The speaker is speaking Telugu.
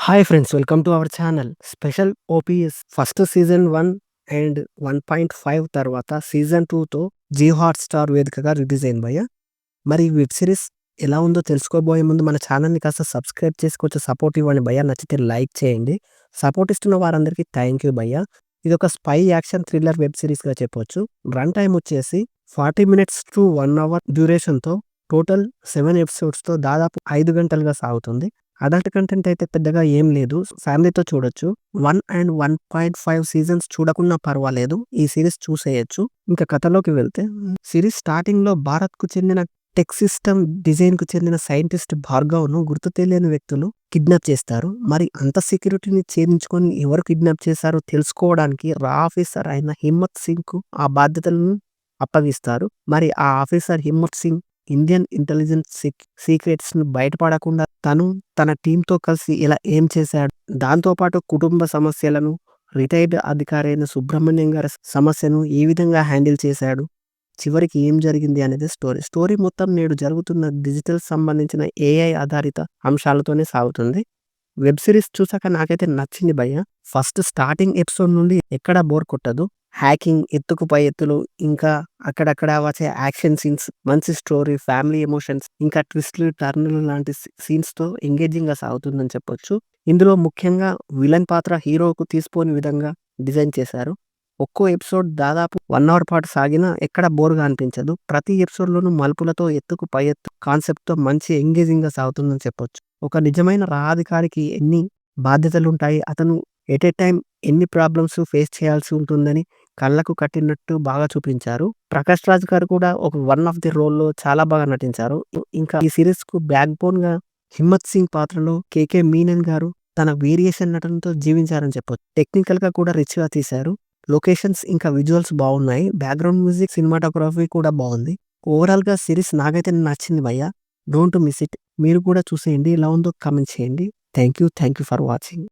Hi friends, welcome to our channel. Special OPS first season 1 and 1.5 తర్వాత సీజన్ 2తో జియో హాట్‌స్టార్ వేదికగా రిలీజ్ అయింది భయ్య. మరి ఈ వెబ్ సిరీస్ ఎలా ఉందో తెలుసుకోబోయే ముందు మన ఛానల్‌ని కాస్త సబ్స్క్రైబ్ చేసి కొంచెం సపోర్ట్ ఇవ్వండి భయ్య. నచ్చితే లైక్ చేయండి. సపోర్ట్ ఇస్తున్న వారందరికీ థ్యాంక్ యూ భయ్య. ఇదొక స్పై యాక్షన్ థ్రిల్లర్ వెబ్ సిరీస్‌గా చెప్పొచ్చు. రన్ టైమ్ వచ్చేసి 40 మినిట్స్ టు 1 అవర్ డ్యూరేషన్‌తో టోటల్ 7 ఎపిసోడ్స్‌తో దాదాపు 5 గంటలుగా సాగుతుంది. అడల్ట్ కంటెంట్ అయితే పెద్దగా ఏం లేదు. ఫ్యామిలీతో చూడొచ్చు. 1 అండ్ 1.5 సీజన్స్ చూడకున్నా పర్వాలేదు. ఈ సీరీస్ చూసేయొచ్చు. ఇంకా కథలోకి వెళ్తే సిరీస్ స్టార్టింగ్‌లో భారత్‌కు చెందిన టెక్ సిస్టమ్ డిజైన్‌కు చెందిన సైంటిస్ట్ భార్గవ్‌ను గుర్తు తెలియని వ్యక్తులు కిడ్నాప్ చేస్తారు. మరి అంత సెక్యూరిటీని ఛేదించుకొని ఎవరు కిడ్నాప్ చేశారో తెలుసుకోవడానికి రా ఆఫీసర్ అయిన హిమ్మత్ సింగ్‌కు ఆ బాధ్యతలను అప్పగిస్తారు. మరి ఆ officer Himmat Singh Indian intelligence సీక్రెట్స్‌ను బయటపడకుండా తను, తన టీమ్‌తో కలిసి ఇలా ఏం చేశాడు? దాంతో పాటు కుటుంబ సమస్యలను, రిటైర్డ్ అధికారి అయిన సుబ్రహ్మణ్యం గారి సమస్యను ఏ విధంగా హ్యాండిల్ చేశాడు? చివరికి ఏం జరిగింది అనేది స్టోరీ. స్టోరీ మొత్తం నేడు జరుగుతున్న డిజిటల్ సంబంధించిన ఏఐ ఆధారిత అంశాలతోనే సాగుతుంది. వెబ్ సిరీస్ చూసాక నాకైతే నచ్చింది భయ్య. ఫస్ట్ స్టార్టింగ్ ఎపిసోడ్ నుండి ఎక్కడా బోర్ కొట్టదు. హ్యాకింగ్, ఎత్తుకు పై ఎత్తులు, ఇంకా అక్కడక్కడ వచ్చే యాక్షన్ సీన్స్, మంచి స్టోరీ, ఫ్యామిలీ ఎమోషన్స్, ఇంకా ట్విస్టులు, టర్నులు లాంటి సీన్స్‌తో ఎంగేజింగ్‌గా సాగుతుందని చెప్పొచ్చు. ఇందులో ముఖ్యంగా విలన్ పాత్ర హీరోకు తీసిపోని విధంగా డిజైన్ చేశారు. ఒక్కో ఎపిసోడ్ దాదాపు 1 అవర్ పాటు సాగినా ఎక్కడ బోర్‌గా అనిపించదు. ప్రతి ఎపిసోడ్‌లోనూ మలుపులతో ఎత్తుకు పై ఎత్తు కాన్సెప్ట్‌తో మంచి ఎంగేజింగ్‌గా సాగుతుందని చెప్పొచ్చు. ఒక నిజమైన అధికారికి ఎన్ని బాధ్యతలుంటాయి, అతను ఎట్ ఎ టైమ్ ఎన్ని ప్రాబ్లమ్స్ ఫేస్ చేయాల్సి ఉంటుందని కళ్ళకు కట్టినట్టు బాగా చూపించారు. ప్రకాష్ రాజ్ గారు కూడా ఒక వన్ ఆఫ్ ది రోల్‌లో చాలా బాగా నటించారు. ఇంకా ఈ సీరీస్‌కు బ్యాక్ బోన్‌గా హిమ్మత్ సింగ్ పాత్రలో కేకే మీనన్ గారు తన వేరియేషన్ నటనతో జీవించారని చెప్పొచ్చు. టెక్నికల్‌గా కూడా రిచ్‌గా తీశారు. లొకేషన్స్ ఇంకా విజువల్స్ బాగున్నాయి. బ్యాక్‌గ్రౌండ్ మ్యూజిక్, సినిమాటోగ్రఫీ కూడా బాగుంది. ఓవరాల్‌గా సిరీస్ నాకైతే నచ్చింది భయ్య. Don't miss it. మీరు కూడా చూసేయండి. ఎలా ఉందో కామెంట్ చేయండి. Thank you for watching.